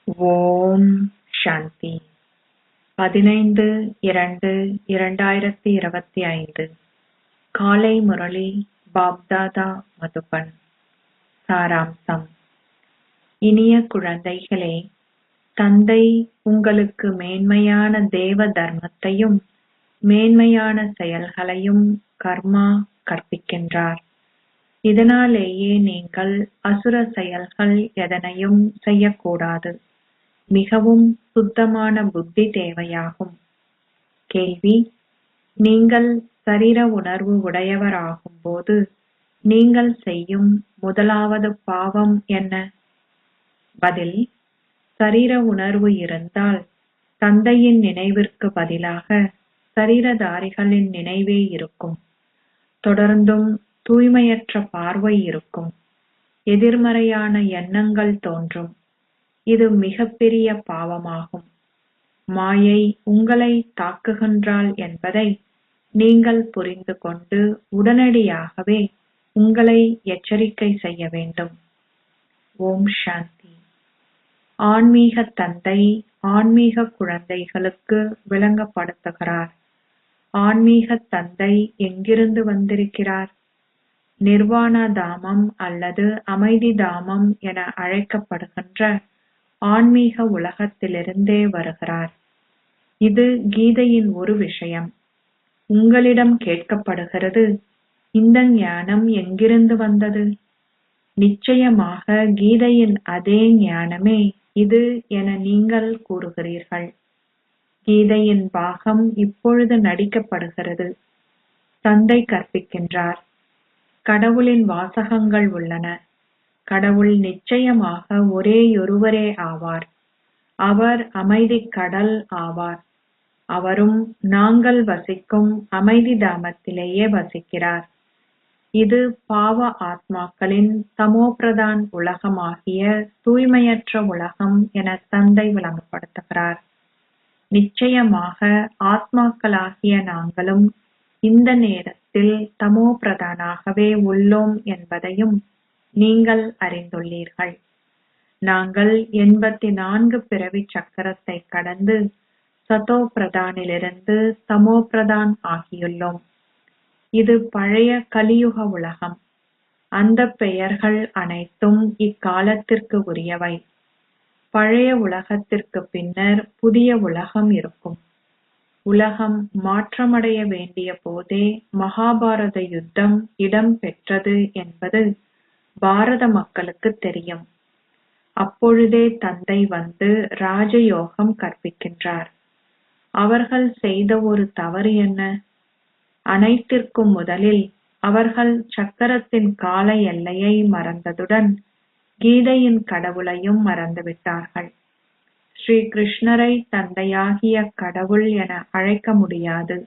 ஓம் சாந்தி. 15-2-2025 காலை முரளி பாப்தாதா மதுபன். சாராம்சம். இனிய குழந்தைகளே, தந்தை உங்களுக்கு மேன்மையான தேவ தர்மத்தையும் மேன்மையான செயல்களையும் கர்மா கற்பிக்கின்றார். இதனாலேயே நீங்கள் அசுர செயல்கள் எதனையும் செய்யக்கூடாது. மிகவும் சுத்தமான புத்தி தேவையாகும். கேள்வி: நீங்கள் சரீர உணர்வு உடையவராகும்போது நீங்கள் செய்யும் முதலாவது பாவம் என்ன? பதில்: சரீர உணர்வு இருந்தால் தந்தையின் நினைவிற்கு பதிலாக சரீரதாரிகளின் நினைவே இருக்கும். தொடர்ந்தும் தூய்மையற்ற பார்வை இருக்கும். எதிர்மறையான எண்ணங்கள் தோன்றும். இது மிகப்பெரிய பாவமாகும். மாயை உங்களை தாக்குகின்றாள் என்பதை நீங்கள் புரிந்து கொண்டு உடனடியாகவே உங்களை எச்சரிக்கை செய்ய வேண்டும். ஓம் சாந்தி. ஆன்மீக தந்தை ஆன்மீக குழந்தைகளுக்கு விளங்கப்படுத்துகிறார். ஆன்மீக தந்தை எங்கிருந்து வந்திருக்கிறார்? நிர்வாண தாமம் அல்லது அமைதி தாமம் என அழைக்கப்படுகின்ற ஆன்மீக உலகத்திலிருந்தே வருகிறார். இது கீதையின் ஒரு விஷயம். உங்களிடம் கேட்கப்படுகிறது, இந்த ஞானம் எங்கிருந்து வந்தது? நிச்சயமாக கீதையின் அதே ஞானமே இது என நீங்கள் கூறுகிறீர்கள். கீதையின் பாகம் இப்பொழுது நடிக்கப்படுகிறது. தந்தை கற்பிக்கின்றார். கடவுளின் வாசகங்கள் உள்ளன. கடவுள் நிச்சயமாக ஒரேயொருவரே ஆவார். அவர் அமைதி கடல் ஆவார். அவரும் நாங்கள் வசிக்கும் அமைதி தாமத்திலேயே வசிக்கிறார். இது பாவ ஆத்மாக்களின் தமோபிரதான் உலகமாகிய தூய்மையற்ற உலகம் என தந்தை விளங்கப்படுத்துகிறார். நிச்சயமாக ஆத்மாக்களாகிய நாங்களும் இந்த நேரத்தில் தமோ பிரதானாகவே உள்ளோம் என்பதையும் நீங்கள் அறிந்துள்ளீர்கள். நாங்கள் 84 பிறவி சக்கரத்தை கடந்து சதோ பிரதானிலிருந்து தமோ பிரதான் ஆகியுள்ளோம். இது பழைய கலியுக உலகம். அந்த பெயர்கள் அனைத்தும் இக்காலத்திற்கு உரியவை. பழைய உலகத்திற்கு பின்னர் புதிய உலகம் இருக்கும். உலகம் மாற்றமடைய வேண்டிய போதே மகாபாரத யுத்தம் இடம் பெற்றது என்பது பாரத மக்களுக்கு தெரியும். அப்பொழுதே தந்தை வந்து ராஜயோகம் கற்பிக்கின்றார். அவர்கள் செய்த ஒரு தவறு என்ன? அனைத்திற்கும் முதலில் அவர்கள் சக்கரத்தின் கால எல்லையை மறந்ததுடன் கீதையின் கடவுளையும் மறந்துவிட்டார்கள். ஸ்ரீ கிருஷ்ணரை தந்தையாகிய கடவுள் என அழைக்க முடியாது.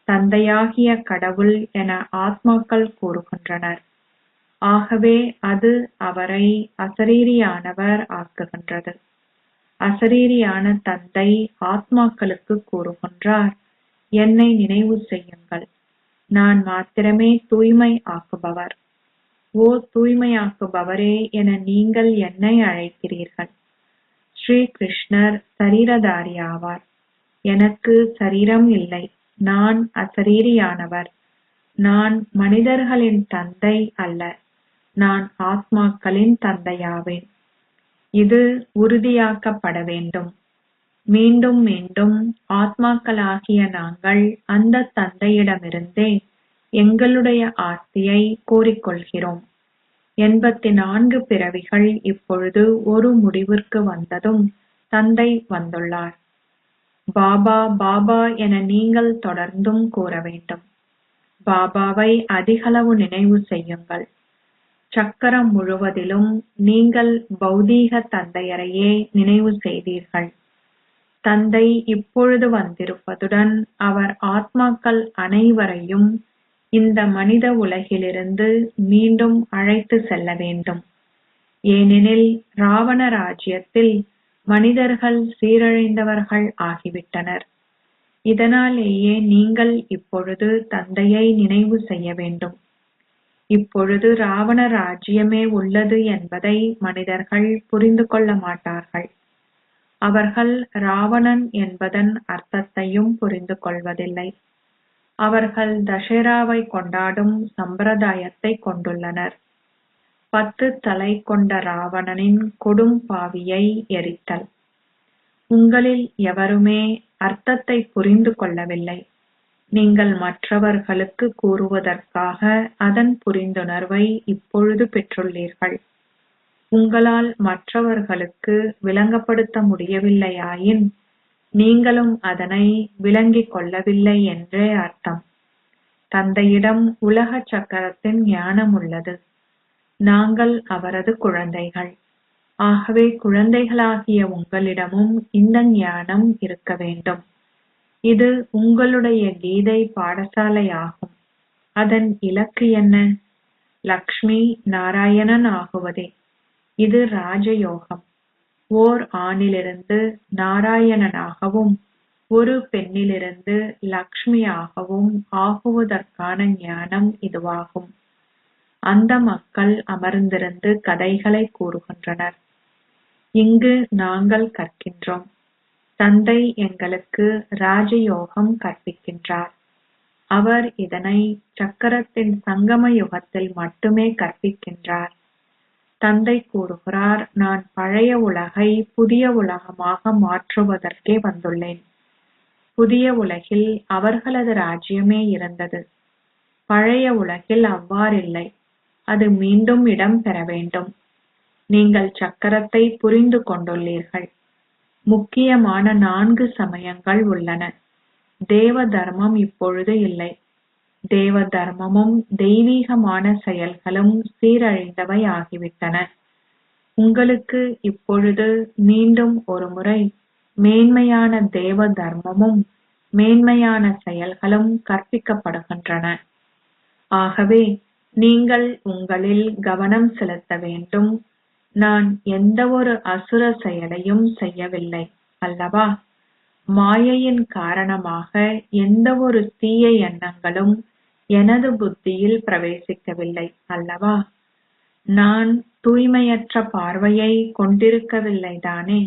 தந்தையாகிய கடவுள் என ஆத்மாக்கள் கூறுகின்றனர். ஆகவே அது அவரை அசரீரியானவர் ஆக்குகின்றது. அசரீரியான தந்தை ஆத்மாக்களுக்கு கூறுகின்றார், என்னை நினைவு செய்யுங்கள். நான் மாத்திரமே தூய்மை ஆக்குபவர். ஓ தூய்மையாக்குபவரே என நீங்கள் என்னை அழைக்கிறீர்கள். ஸ்ரீ கிருஷ்ணர் சரீரதாரி ஆவார். எனக்கு சரீரம் இல்லை. நான் அசரீரியானவர். நான் மனிதர்களின் தந்தை அல்ல. நான் ஆத்மாக்களின் தந்தையாவேன். இது உறுதியாக்கப்பட வேண்டும். மீண்டும் மீண்டும் ஆத்மாக்களாகிய நாங்கள் அந்த தந்தையிடமிருந்தே எங்களுடைய ஆஸ்தியை கோரிக்கொள்கிறோம். 84 பிறவிகள் இப்பொழுது ஒரு முடிவிற்கு வந்ததும் தந்தை வந்துள்ளார். பாபா பாபா என நீங்கள் தொடர்ந்தும் கூற வேண்டும். பாபாவை அதிகளவு நினைவு செய்யுங்கள். சக்கரம் முழுவதிலும் நீங்கள் பௌதீக தந்தையரையே நினைவு செய்தீர்கள். தந்தை இப்பொழுது வந்திருப்பதுடன் அவர் ஆத்மாக்கள் அனைவரையும் இந்த மனித உலகிலிருந்து மீண்டும் அழைத்து செல்ல வேண்டும். ஏனெனில் ராவண ராஜ்யத்தில் மனிதர்கள் சீரழிந்தவர்கள் ஆகிவிட்டனர். இதனாலேயே நீங்கள் இப்பொழுது தந்தையை நினைவு செய்ய வேண்டும். இப்பொழுது ராவண ராஜ்யமே உள்ளது என்பதை மனிதர்கள் புரிந்து கொள்ள மாட்டார்கள். அவர்கள் ராவணன் என்பதன் அர்த்தத்தையும் புரிந்து கொள்வதில்லை. அவர்கள் தசேராவை கொண்டாடும் சம்பிரதாயத்தை கொண்டுள்ளனர். 10 தலை கொண்ட ராவணனின் கொடும் பாவியை எரித்தல். உங்களில் எவருமே அர்த்தத்தை புரிந்து கொள்ளவில்லை. நீங்கள் மற்றவர்களுக்கு கூறுவதற்காக அதன் புரிந்துணர்வை இப்பொழுது பெற்றுள்ளீர்கள். உங்களால் மற்றவர்களுக்கு விளங்கப்படுத்த முடியவில்லையாயின் நீங்களும் அதனை விளங்கிக் கொள்ளவில்லை என்றே அர்த்தம். தந்தையிடம் உலக சக்கரத்தின் ஞானம் உள்ளது. நாங்கள் அவரது குழந்தைகள். ஆகவே குழந்தைகளாகிய உங்களிடமும் இந்த ஞானம் இருக்க வேண்டும். இது உங்களுடைய கீதை பாடசாலையாகும். அதன் இலக்கு என்ன? லக்ஷ்மி நாராயணன் ஆகுவதே. இது ராஜயோகம். ஓர் ஆணிலிருந்து நாராயணனாகவும் ஒரு பெண்ணிலிருந்து லக்ஷ்மியாகவும் ஆகுவதற்கான ஞானம் இதுவாகும். அந்த மக்கள் அமர்ந்திருந்து கதைகளை கூறுகின்றனர். இங்கு நாங்கள் கற்கின்றோம். தந்தை எங்களுக்கு ராஜயோகம் கற்பிக்கின்றார். அவர் இதனை சக்கரத்தின் சங்கம யுகத்தில் மட்டுமே கற்பிக்கின்றார். தந்தை கூறுகிறார், நான் பழைய உலகை புதிய உலகமாக மாற்றுவதற்கே வந்துள்ளேன். புதிய உலகில் அவர்களது ராஜ்யமே இருந்தது. பழைய உலகில் அவ்வாறில்லை. அது மீண்டும் இடம் பெற வேண்டும். நீங்கள் சக்கரத்தை புரிந்து கொண்டுள்ளீர்கள். முக்கியமான 4 சமயங்கள் உள்ளன. தேவ தர்மம் இப்பொழுது இல்லை. தேவ தர்மமும் தெய்வீகமான செயல்களும் சீரழிந்தவை ஆகிவிட்டன. உங்களுக்கு இப்பொழுது மீண்டும் ஒரு முறை மேன்மையான தேவ தர்மமும் மேன்மையான செயல்களும் கற்பிக்கப்படுகின்றன. ஆகவே நீங்கள் உங்களில் கவனம் செலுத்த வேண்டும். நான் எந்த ஒரு அசுர செயலையும் செய்யவில்லை அல்லவா? மாயையின் காரணமாக எந்த ஒரு தீய எண்ணங்களும் எனது புத்தியில் பிரவேசிக்கவில்லை அல்லவா? நான் தூய்மையற்ற பார்வையை கொண்டிருக்கவில்லைதானே?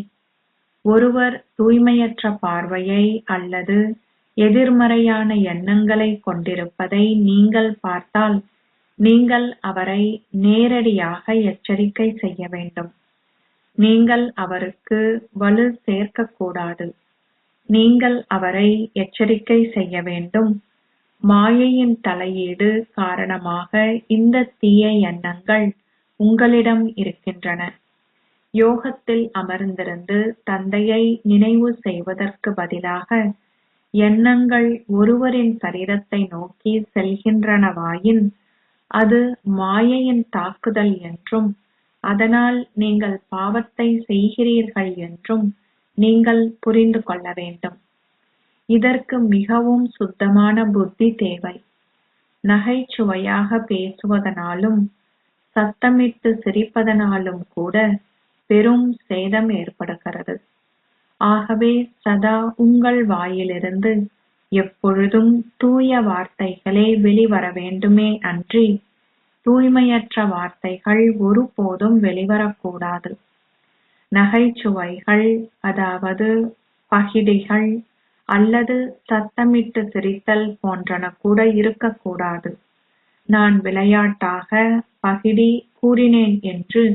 ஒருவர் தூய்மையற்ற பார்வையை அல்லது எதிர்மறையான எண்ணங்களை கொண்டிருப்பதை நீங்கள் பார்த்தால் நீங்கள் அவரை நேரடியாக எச்சரிக்கை செய்ய வேண்டும். நீங்கள் அவருக்கு வலு சேர்க்கக்கூடாது. நீங்கள் அவரை எச்சரிக்கை செய்ய வேண்டும். மாயையின் தலையீடு காரணமாக இந்த தீய எண்ணங்கள் உங்களிடம் இருக்கின்றன. யோகத்தில் அமர்ந்திருந்து தந்தையை நினைவு செய்வதற்கு பதிலாக எண்ணங்கள் ஒருவரின் சரீரத்தை நோக்கி செல்கின்றனவாயின் அது மாயையின் தாக்குதல் என்றும் அதனால் நீங்கள் பாவத்தை செய்கிறீர்கள் என்றும் நீங்கள் புரிந்து கொள்ள வேண்டும். இதற்கு மிகவும் சுத்தமான புத்தி தேவை. நகைச்சுவையாக பேசுவதனாலும் சத்தமிட்டு சிரிப்பதனாலும் கூட பெரும் சேதம் ஏற்படுகிறது. ஆகவே சதா உங்கள் வாயிலிருந்து எப்பொழுதும் தூய வார்த்தைகளே வெளிவர வேண்டுமே அன்றி தூய்மையற்ற வார்த்தைகள் ஒருபோதும் வெளிவரக்கூடாது. நகைச்சுவைகள், அதாவது பகிடிகள் அல்லது சத்தமிட்டு சிரித்தல் போன்றன கூட இருக்கக்கூடாது. நான் விளையாட்டாக பகிடி கூறினேன் என்று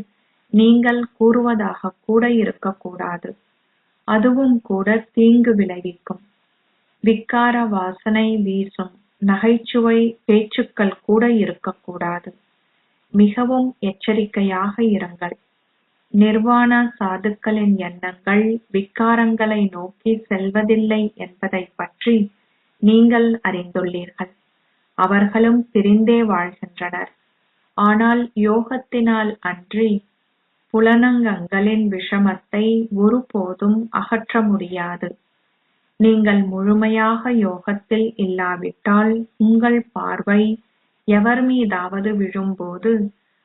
நீங்கள் கூறுவதாக கூட இருக்கக்கூடாது. அதுவும் கூட தீங்கு விளைவிக்கும். விக்கார வாசனை வீசும் நகைச்சுவை பேச்சுக்கள் கூட இருக்கக்கூடாது. மிகவும் எச்சரிக்கையாக இருங்கள். நிர்வாண சாதுக்களின் எண்ணங்கள் விக்காரங்களை நோக்கி செல்வதில்லை என்பதை பற்றி நீங்கள் அறிந்துள்ளீர்கள். அவர்களும் பிரிந்தே வாழ்கின்றனர். ஆனால் யோகத்தினால் அன்றி புலனங்கங்களின் விஷமத்தை ஒருபோதும் அகற்ற முடியாது. நீங்கள் முழுமையாக யோகத்தில் இல்லாவிட்டால் உங்கள் பார்வை எவர் மீதாவது விழும்போது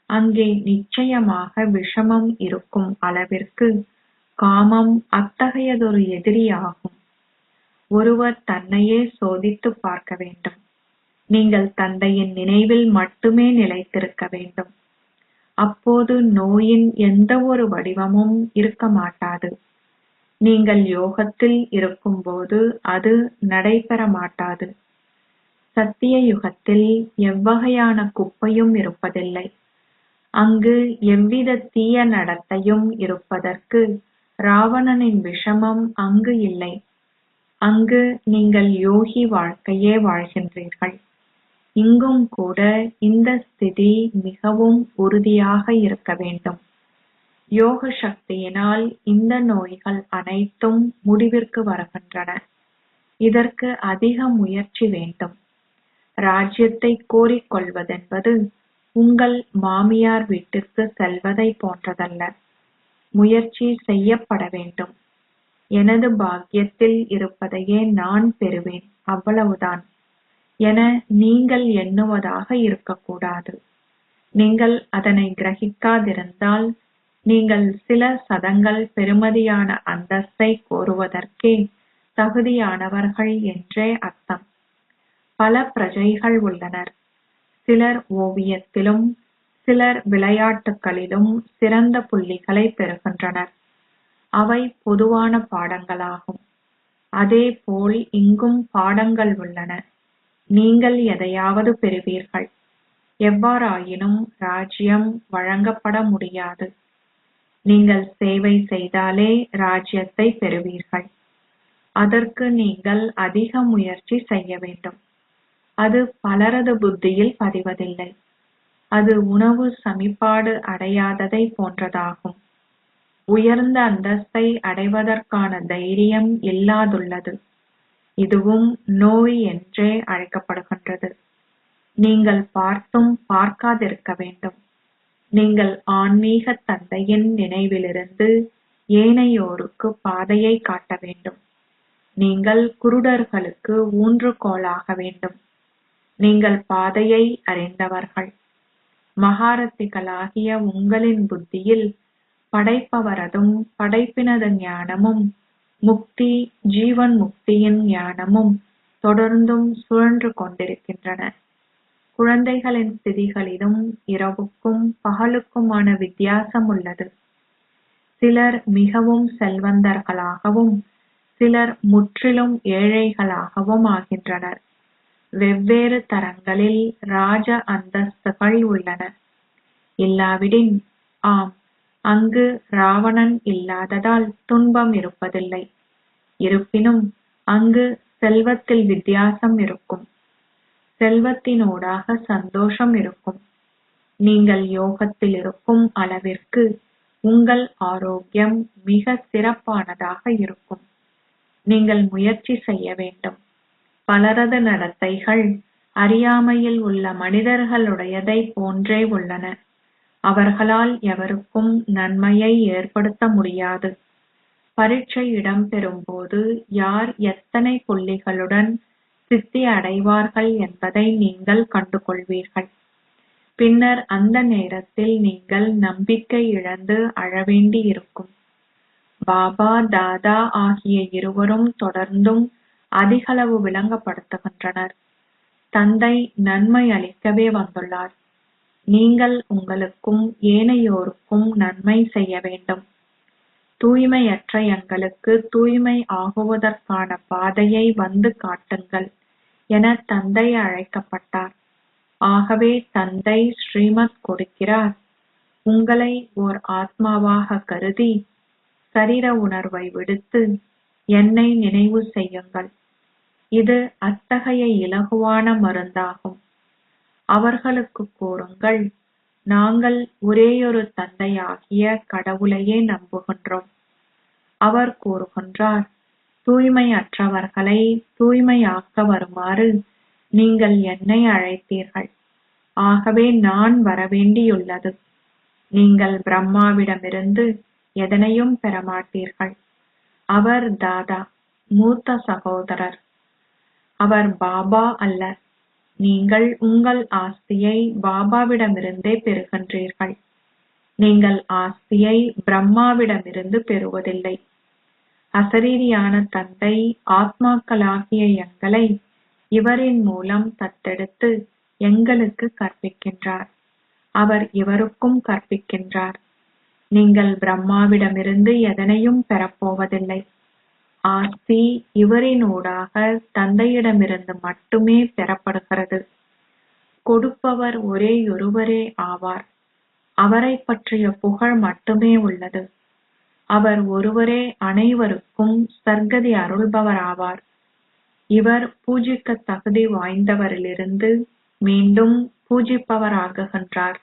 அங்கே நிச்சயமாக விஷமம் இருக்கும் அளவிற்கு காமம் அத்தகையதொரு எதிரியாகும். ஒருவர் தன்னையே சோதித்து பார்க்க வேண்டும். நீங்கள் தந்தையின் நினைவில் மட்டுமே நிலைத்திருக்க வேண்டும். அப்போது நோயின் எந்த ஒரு வடிவமும் இருக்க மாட்டாது. நீங்கள் யோகத்தில் இருக்கும்போது அது நடைபெற மாட்டாது. சத்திய யுகத்தில் எவ்வகையான குப்பையும் இருப்பதில்லை. அங்கு எவ்வித தீய நடத்தையும் இருப்பதற்கு ராவணனின் விஷமம் அங்கு இல்லை. அங்கு நீங்கள் யோகி வாழ்க்கையே வாழ்கின்றீர்கள். இங்கும் கூட இந்த ஸ்திதி மிகவும் உறுதியாக இருக்க வேண்டும். யோக சக்தியினால் இந்த நோய்கள் அனைத்தும் முடிவிற்கு வருகின்றன. இதற்கு அதிக முயற்சி வேண்டும். ராஜ்யத்தை கோரிக்கொள்வதென்பது உங்கள் மாமியார் வீட்டிற்கு செல்வதை போன்றதல்ல. முயற்சி செய்யப்பட வேண்டும். எனது பாக்கியத்தில் இருப்பதையே நான் பெறுவேன், அவ்வளவுதான் என நீங்கள் எண்ணுவதாக இருக்கக்கூடாது. நீங்கள் அதனை கிரகிக்காதிருந்தால் நீங்கள் சில சதங்கள் பெறுமதியான அந்தஸ்தை கோருவதற்கே தகுதியானவர்கள் என்றே அர்த்தம். பல பிரஜைகள் உள்ளனர். சிலர் ஓவியத்திலும் சிலர் விளையாட்டுகளிலும் சிறந்த புள்ளிகளை பெறுகின்றனர். அவை பொதுவான பாடங்களாகும். அதேபோல் இங்கும் பாடங்கள் உள்ளன. நீங்கள் எதையாவது பெறுவீர்கள். எவ்வாறாயினும் ராஜ்யம் வழங்கப்பட முடியாது. நீங்கள் சேவை செய்தாலே ராஜ்யத்தை பெறுவீர்கள். அதற்கு நீங்கள் அதிக முயற்சி செய்ய வேண்டும். அது பலரது புத்தியில் பதிவதில்லை. அது உணவு சமிபாடு அடையாததை போன்றதாகும். உயர்ந்த அந்தஸ்தை அடைவதற்கான தைரியம் இல்லாதுள்ளது. இதுவும் நோய் என்றே அழைக்கப்படுகின்றது. நீங்கள் பார்த்தும் பார்க்காதிருக்க வேண்டும். நீங்கள் ஆன்மீக தந்தையின் நினைவிலிருந்து ஏனையோருக்கு பாதையை காட்ட வேண்டும். நீங்கள் குருடர்களுக்கு ஊன்றுகோலாக வேண்டும். நீங்கள் பாதையை அறிந்தவர்கள். மகாரத்திகளாகிய உங்களின் புத்தியில் படைப்பவரதும் படைப்பினது ஞானமும் முக்தி ஜீவன் முக்தியின் ஞானமும் தொடர்ந்தும் சுழன்று கொண்டிருக்கின்றன. குழந்தைகளின் ஸ்திதிகளிலும் இரவுக்கும் பகலுக்குமான வித்தியாசம் உள்ளது. சிலர் மிகவும் செல்வந்தர்களாகவும் சிலர் முற்றிலும் ஏழைகளாகவும் ஆகின்றனர். வெவ்வேறு தரங்களில் ராஜ அந்தஸ்துகள் உள்ளன. இல்லாவிடின் ஆம், அங்கு ராவணன் இல்லாததால் துன்பம் இருப்பதில்லை. இருப்பினும் அங்கு செல்வத்தில் வித்தியாசம் இருக்கும். செல்வத்தினூடாக சந்தோஷம் இருக்கும். நீங்கள் யோகத்தில் இருக்கும் அளவிற்கு உங்கள் ஆரோக்கியம் மிக சிறப்பானதாக இருக்கும். நீங்கள் முயற்சி செய்ய வேண்டும். பலரது நடத்தைகள் அறியாமையில் உள்ள மனிதர்களுடையதை போன்றே உள்ளன. அவர்களால் எவருக்கும் நன்மையை ஏற்படுத்த முடியாது. பரீட்சை இடம்பெறும் போது யார் எத்தனை புள்ளிகளுடன் சித்தி அடைவார்கள் என்பதை நீங்கள் கண்டுகொள்வீர்கள். பின்னர் அந்த நேரத்தில் நீங்கள் நம்பிக்கை இழந்து அழவேண்டி இருக்கும். பாபா தாதா ஆகிய இருவரும் தொடர்ந்தும் அதிகளவு விளங்கப்படுத்துகின்றனர். தந்தை நன்மை அளிக்கவே வந்துள்ளார். நீங்கள் உங்களுக்கும் ஏனையோருக்கும் நன்மை செய்ய வேண்டும். தூய்மையற்ற எங்களுக்கு தூய்மை ஆகுவதற்கான பாதையை வந்து காட்டுங்கள் என தந்தை அழைக்கப்பட்டார். ஆகவே தந்தை ஸ்ரீமத் கொடுக்கிறார். உங்களை ஓர் ஆத்மாவாக கருதி சரீர உணர்வை விடுத்து என்னை நினைவு செய்யுங்கள். இது அத்தகைய இலகுவான மருந்தாகும். அவர்களுக்கு கூறுங்கள், நாங்கள் ஒரேயொரு தந்தையாகிய கடவுளையே நம்புகின்றோம். அவர் கூறுகின்றார், தூய்மையற்றவர்களை தூய்மையாக்க வருமாறு நீங்கள் என்னை அழைத்தீர்கள். ஆகவே நான் வரவேண்டியுள்ளது. நீங்கள் பிரம்மாவிடமிருந்து எதனையும் பெறமாட்டீர்கள். அவர் தாதா, மூத்த சகோதரர். அவர் பாபா அல்ல. நீங்கள் உங்கள் ஆஸ்தியை பாபாவிடமிருந்தே பெறுகின்றீர்கள். நீங்கள் ஆஸ்தியை பிரம்மாவிடமிருந்து பெறுவதில்லை. அசரீரியான தந்தை ஆத்மாக்களாகிய எங்களை இவரின் மூலம் தத்தெடுத்து எங்களுக்கு கற்பிக்கின்றார். அவர் இவருக்கும் கற்பிக்கின்றார். நீங்கள் பிரம்மாவிடமிருந்து எதனையும் பெறப்போவதில்லை. ஆஸ்தி இவரினூடாக தந்தையிடமிருந்து மட்டுமே பெறப்படுகிறது. கொடுப்பவர் ஒரேயொருவரே ஆவார். அவரைப் பற்றிய புகழ் மட்டுமே உள்ளது. அவர் ஒருவரே அனைவருக்கும் சர்க்கதி அருள்பவராவார். இவர் பூஜிக்க தகுதி வாய்ந்தவரிலிருந்து மீண்டும் பூஜிப்பவராகுகின்றார்.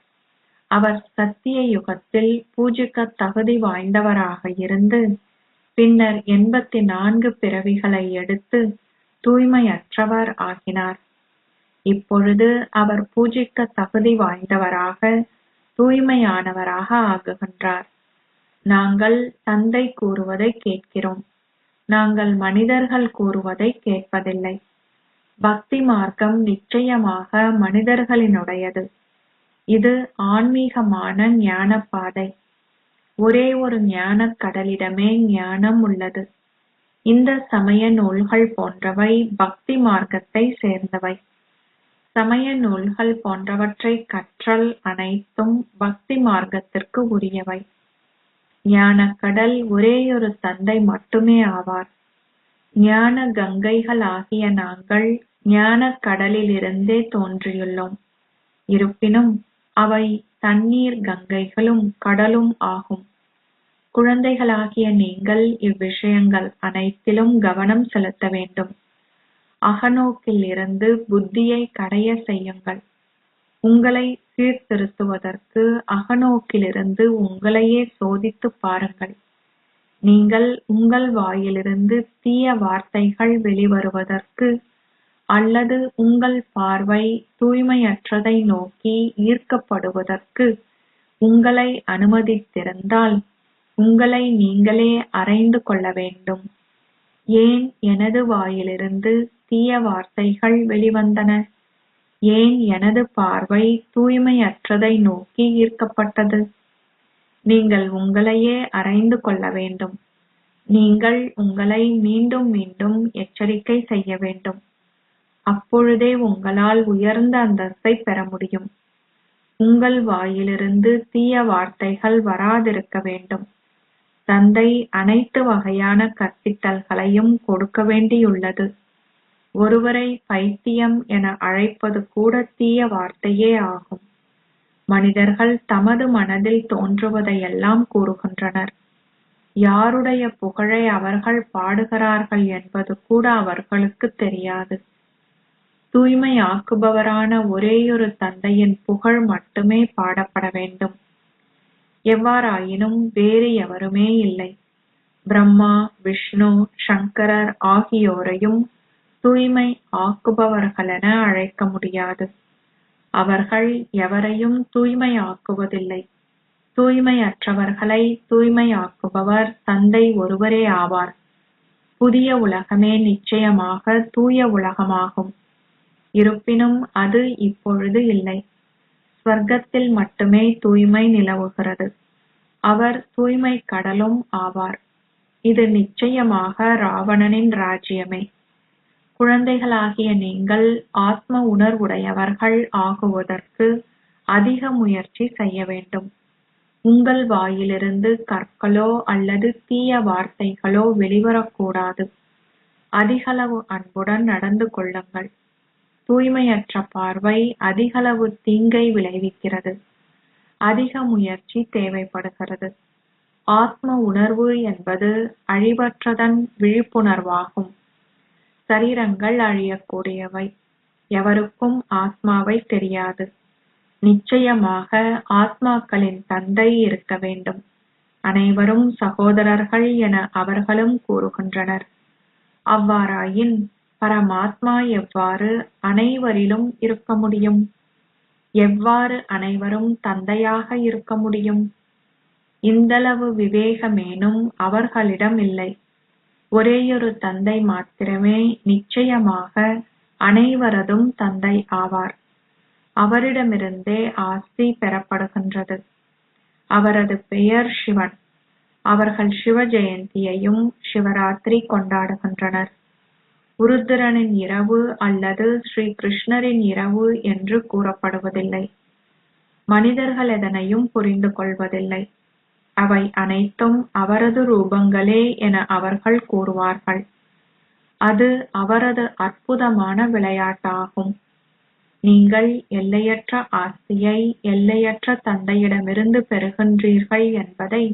அவர் சத்திய யுகத்தில் பூஜிக்க தகுதி வாய்ந்தவராக இருந்து பின்னர் 84 பிறவிகளை எடுத்து தூய்மையற்றவர் ஆகினார். இப்பொழுது அவர் பூஜிக்க தகுதி வாய்ந்தவராக தூய்மையானவராக ஆகுகின்றார். நாங்கள் தந்தை கூறுவதை கேட்கிறோம். நாங்கள் மனிதர்கள் கூறுவதை கேட்பதில்லை. பக்தி மார்க்கம் நிச்சயமாக மனிதர்களினுடையது. இது ஆன்மீகமான ஞான பாதை. ஒரே ஒரு ஞானக் கடலிடமே ஞானம் உள்ளது. இந்த சமய நூல்கள் போன்றவை பக்தி மார்க்கத்தை சேர்ந்தவை. சமய நூல்கள் போன்றவற்றை கற்றல் அனைத்தும் பக்தி மார்க்கத்திற்கு உரியவை. ஞானக்கடல் ஒரேயொரு தந்தை மட்டுமே ஆவார். ஞான கங்கைகள் ஆகிய நாங்கள் ஞானக் கடலிலிருந்தே தோன்றியுள்ளோம். இருப்பினும் அவை தண்ணீர் கங்கைகளும் கடலும் ஆகும். குழந்தைகளாகிய நீங்கள் இவ்விஷயங்கள் அனைத்திலும் கவனம் செலுத்த வேண்டும். அகநோக்கில் இருந்து புத்தியை கடைய செய்யுங்கள். உங்களை சீர்திருத்துவதற்கு அகநோக்கிலிருந்து உங்களையே சோதித்துப் பாருங்கள். நீங்கள் உங்கள் வாயிலிருந்து தீய வார்த்தைகள் வெளிவருவதற்கு அல்லது உங்கள் பார்வை தூய்மையற்றதை நோக்கி ஈர்க்கப்படுவதற்கு உங்களை அனுமதித்திருந்தால் உங்களை நீங்களே அறைந்து கொள்ள வேண்டும். ஏன் எனது வாயிலிருந்து தீய வார்த்தைகள் வெளிவந்தன? ஏன் எனது பார்வை தூய்மையற்றதை நோக்கி ஈர்க்கப்பட்டது? நீங்கள் உங்களையே அறைந்து கொள்ள வேண்டும். நீங்கள் உங்களை மீண்டும் மீண்டும் எச்சரிக்கை செய்ய வேண்டும். அப்பொழுதே உங்களால் உயர்ந்த அந்தஸ்தை பெற முடியும். உங்கள் வாயிலிருந்து தீய வார்த்தைகள் வராதிருக்க வேண்டும். தந்தை அனைத்து வகையான கற்பித்தல்களையும் கொடுக்க வேண்டியுள்ளது. ஒருவரை பைத்தியம் என அழைப்பது கூட தீய வார்த்தையே ஆகும். மனிதர்கள் தமது மனதில் தோன்றுவதையெல்லாம் கூறுகின்றனர். யாருடைய புகழை அவர்கள் பாடுகிறார்கள் என்பது கூட அவர்களுக்கு தெரியாது. தூய்மையாக்குபவரான ஒரேயொரு தந்தையின் புகழ் மட்டுமே பாடப்பட வேண்டும். எவ்வாறாயினும் வேறு எவருமே இல்லை. பிரம்மா, விஷ்ணு, சங்கரர் ஆகியோரையும் தூய்மை ஆக்குபவர்களென அழைக்க முடியாது. அவர்கள் எவரையும் தூய்மையாக்குவதில்லை. தூய்மையற்றவர்களை தூய்மையாக்குபவர் தந்தை ஒருவரே ஆவார். புதிய உலகமே நிச்சயமாக தூய உலகமாகும். இருப்பினும் அது இப்பொழுது இல்லை. ஸ்வர்க்கத்தில் மட்டுமே தூய்மை நிலவுகிறது. அவர் தூய்மை கடலும் ஆவார். இது நிச்சயமாக ராவணனின் ராஜ்யமே. குழந்தைகளாகிய நீங்கள் ஆத்ம உணர்வுடையவர்கள் ஆகுவதற்கு அதிக முயற்சி செய்ய வேண்டும். உங்கள் வாயிலிருந்து கற்களோ அல்லது தீய வார்த்தைகளோ வெளிவரக்கூடாது. அதிகளவு அன்புடன் நடந்து கொள்ளுங்கள். தூய்மையற்ற பார்வை அதிகளவு தீங்கை விளைவிக்கிறது. அதிக முயற்சி தேவைப்படுகிறது. ஆத்ம உணர்வு என்பது அழிவற்றதன் விழிப்புணர்வாகும். சரீரங்கள் அழியக்கூடியவை. எவருக்கும் ஆத்மாவை தெரியாது. நிச்சயமாக ஆத்மாக்களின் தந்தை இருக்க வேண்டும். அனைவரும் சகோதரர்கள் என அவர்களும் கூறுகின்றனர். அவ்வாறாயின் பரமாத்மா எவ்வாறு அனைவரிலும் இருக்க முடியும்? எவ்வாறு அனைவரும் தந்தையாக இருக்க முடியும்? இந்தளவு விவேகமேனும் அவர்களிடம் இல்லை. ஒரேயொரு தந்தை மாத்திரமே நிச்சயமாக அனைவரதும் தந்தை ஆவார். அவரிடமிருந்தே ஆஸ்தி பெறப்படுகின்றது. அவரது பெயர் சிவன். அவர்கள் சிவ ஜெயந்தியையும் சிவராத்திரி கொண்டாடுகின்றனர். உருத்திரனின் இரவு அல்லது ஸ்ரீ கிருஷ்ணரின் இரவு என்று கூறப்படுவதில்லை. மனிதர்கள் எதனையும் புரிந்து கொள்வதில்லை. அவை அனைத்தும் அவரது ரூபங்களே என அவர்கள் கூறுவார்கள். அது அவரது அற்புதமான விளையாட்டாகும். நீங்கள் எல்லையற்ற ஆஸ்தியை எல்லையற்ற தந்தையிடமிருந்து பெறுகின்றீர்கள் என்பதை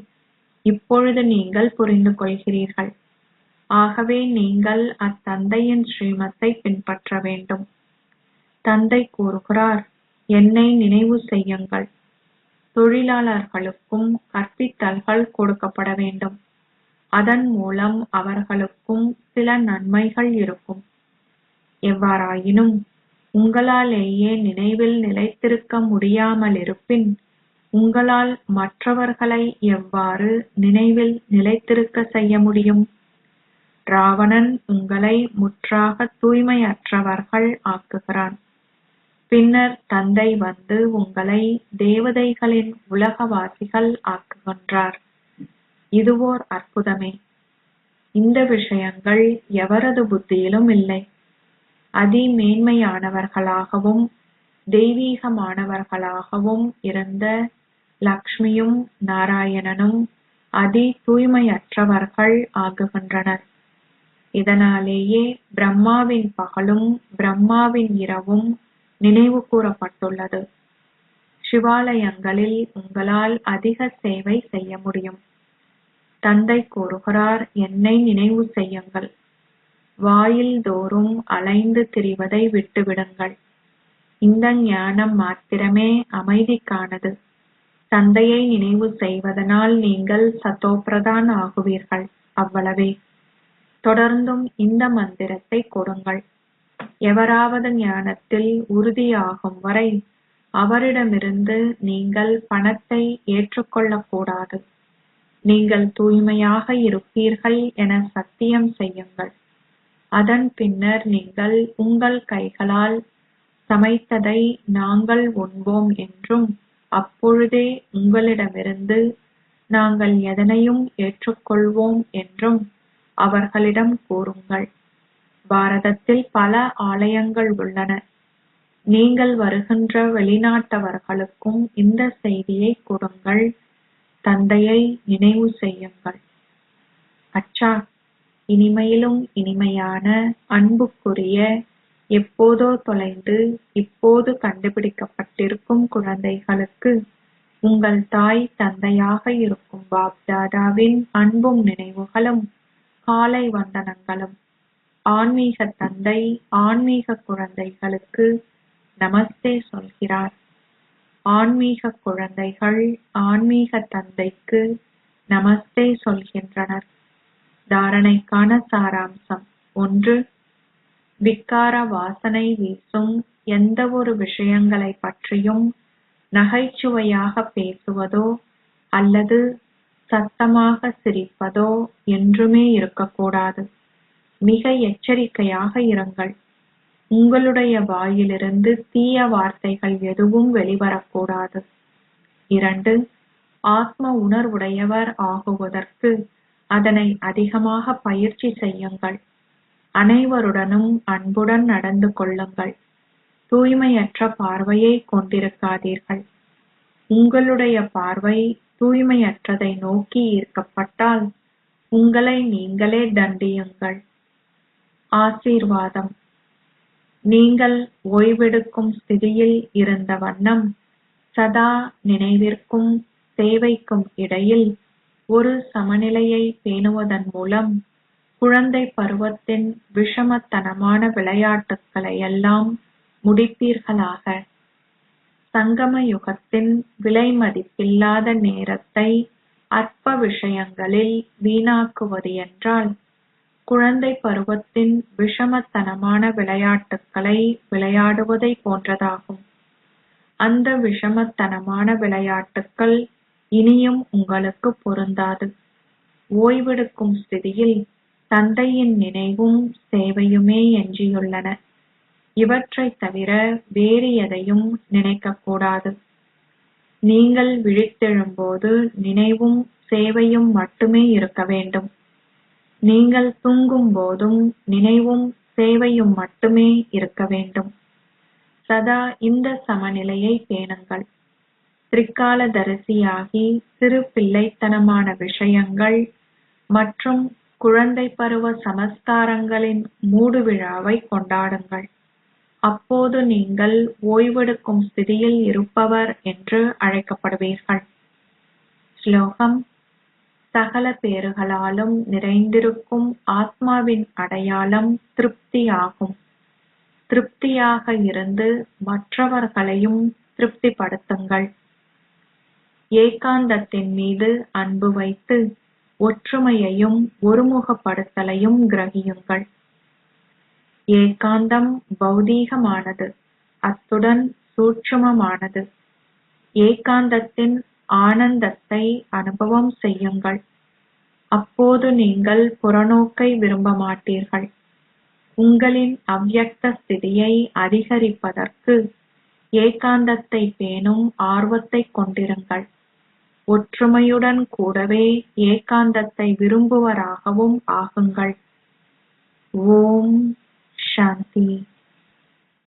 இப்பொழுது நீங்கள் புரிந்து கொள்கிறீர்கள். ஆகவே நீங்கள் அத்தந்தையின் ஸ்ரீமத்தை பின்பற்ற வேண்டும். தந்தை கூறுகிறார், என்னை நினைவு செய்யுங்கள். தொழிலாளர்களுக்கும் கற்பித்தல்கள் கொடுக்கப்பட வேண்டும். அதன் மூலம் அவர்களுக்கும் சில நன்மைகள் இருக்கும். எவ்வாறாயினும் உங்களாலேயே நினைவில் நிலைத்திருக்க முடியாமலிருப்பின் உங்களால் மற்றவர்களை எவ்வாறு நினைவில் நிலைத்திருக்க செய்ய முடியும்? ராவணன் உங்களை முற்றாக தூய்மையற்றவர்கள் ஆக்குகிறான். பின்னர் தந்தை வந்து உங்களை தேவதைகளின் உலகவாசிகள் ஆக்குகின்றார். இதுவோர் அற்புதமே. இந்த விஷயங்கள் எவரது புத்தியிலும் இல்லை. அதிமேன்மையானவர்களாகவும் தெய்வீகமானவர்களாகவும் இருந்த லக்ஷ்மியும் நாராயணனும் தூய்மையற்றவர்கள் ஆகுகின்றனர். இதனாலேயே பிரம்மாவின் பகலும் பிரம்மாவின் இரவும் நினைவு கூறப்பட்டுள்ளது. சிவாலயங்களில் உங்களால் அதிக சேவை செய்ய முடியும். தந்தை கூறுகிறார், என்னை நினைவு செய்யுங்கள். வாயில் தோறும் அலைந்து திரிவதை விட்டுவிடுங்கள். இந்த ஞானம் மாத்திரமே அமைதிக்கானது. தந்தையை நினைவு செய்வதனால் நீங்கள் சதோபிரதான் ஆகுவீர்கள். அவ்வளவே. தொடர்ந்தும் இந்த மந்திரத்தை கொடுங்கள். எவராவது ஞானத்தில் உறுதியாகும் வரை அவரிடமிருந்து நீங்கள் பணத்தை ஏற்றுக்கொள்ளக்கூடாது. நீங்கள் தூய்மையாக இருப்பீர்கள் என சத்தியம் செய்யுங்கள். அதன் பின்னர் நீங்கள் உங்கள் கைகளால் சமைத்ததை நாங்கள் உண்போம் என்றும் அப்பொழுதே உங்களிடமிருந்து நாங்கள் எதனையும் ஏற்றுக்கொள்வோம் என்றும் அவர்களிடம் கூறுங்கள். பாரதத்தில் பல ஆலயங்கள் உள்ளன. நீங்கள் வருகின்ற வெளிநாட்டவர்களுக்கும் இந்த செய்தியை கொடுங்கள். தந்தையை நினைவு செய்யுங்கள். அச்சா, இனிமையிலும் இனிமையான அன்புக்குரிய, எப்போதோ தொலைந்து இப்போது கண்டுபிடிக்கப்பட்டிருக்கும் குழந்தைகளுக்கு உங்கள் தாய் தந்தையாக இருக்கும் பாப்தாதாவின் அன்பும் நினைவுகளும் காலை வந்தனங்களும். ஆன்மீக தந்தை ஆன்மீக குழந்தைகளுக்கு நமஸ்தே சொல்கிறார். ஆன்மீக குழந்தைகள் ஆன்மீக தந்தைக்கு நமஸ்தே சொல்கின்றனர். தாரணைக்கான சாராம்சம் 1. விக்கார வாசனை வீசும் எந்தவொரு விஷயங்களை பற்றியும் நகைச்சுவையாக பேசுவதோ அல்லது சத்தமாக சிரிப்பதோ என்றுமே இருக்கக்கூடாது. மிக எச்சரிக்கையாக இருங்கள். உங்களுடைய வாயிலிருந்து தீய வார்த்தைகள் எதுவும் வெளிவரக்கூடாது. 2. ஆத்ம உணர்வுடையவர் ஆகுவதற்கு அதனை அதிகமாக பயிற்சி செய்யுங்கள். அனைவருடனும் அன்புடன் நடந்து கொள்ளுங்கள். தூய்மையற்ற பார்வையை கொண்டிருக்காதீர்கள். உங்களுடைய பார்வை தூய்மையற்றதை நோக்கி ஈர்க்கப்பட்டால் உங்களை நீங்களே தண்டியுங்கள். ஆசீர்வாதம். நீங்கள் ஓய்வெடுக்கும் ஸ்திதியில் இருந்த வண்ணம் சதா நினைவிற்கும் சேவைக்கும் இடையில் ஒரு சமநிலையை பேணுவதன் மூலம் குழந்தை பருவத்தின் விஷமத்தனமான விளையாட்டுக்களையெல்லாம் முடிப்பீர்களாக. சங்கம யுகத்தின் விலைமதிப்பில்லாத நேரத்தை அற்ப விஷயங்களில் வீணாக்குவது என்றால் குழந்தை பருவத்தின் விஷமத்தனமான விளையாட்டுக்களை விளையாடுவதை போன்றதாகும். அந்த விஷமத்தனமான விளையாட்டுக்கள் இனியும் உங்களுக்கு பொருந்தாது. ஓய்வெடுக்கும் ஸ்திதியில் தந்தையின் நினைவும் சேவையுமே எஞ்சியுள்ளன. இவற்றைத் தவிர வேறு எதையும் நினைக்கக்கூடாது. நீங்கள் விழித்தெழும்போது நினைவும் சேவையும் மட்டுமே இருக்க வேண்டும். நீங்கள் தூங்கும் போதும் நினைவும் சேவையும் மட்டுமே இருக்க வேண்டும். சதா இந்த சமநிலையை பேணுங்கள். திரிகாலதரிசியாகி சிறு பிள்ளைத்தனமான விஷயங்கள் மற்றும் குழந்தை பருவ சமஸ்காரங்களின் மூடு விழாவை கொண்டாடுங்கள். அப்போது நீங்கள் ஓய்வெடுக்கும் ஸ்திதியில் இருப்பவர் என்று அழைக்கப்படுவீர்கள். ஸ்லோகம்: சகல பேறுகளாலும் நிறைந்திருக்கும் ஆத்மாவின் அடையாளம் திருப்தியாகும். திருப்தியாக இருந்து மற்றவர்களையும் திருப்திப்படுத்துங்கள். ஏகாந்தத்தின் மீது அன்பு வைத்து ஒற்றுமையையும் ஒருமுகப்படுத்தலையும் கிரகியுங்கள். ஏகாந்தம் பௌதீகமானது, அத்துடன் சூட்சுமமானது. ஏகாந்தத்தின் ஆனந்தத்தை அனுபவம் செய்யுங்கள். அப்போது நீங்கள் புறநோக்கை விரும்ப மாட்டீர்கள். உங்களின் அவ்யக்த ஸ்திதியை அதிகரிப்பதற்கு ஏகாந்தத்தை பேணும் ஆர்வத்தை கொண்டிருங்கள். ஒற்றுமையுடன் கூடவே ஏகாந்தத்தை விரும்புவராகவும் ஆகுங்கள். ஓம் சாந்தி.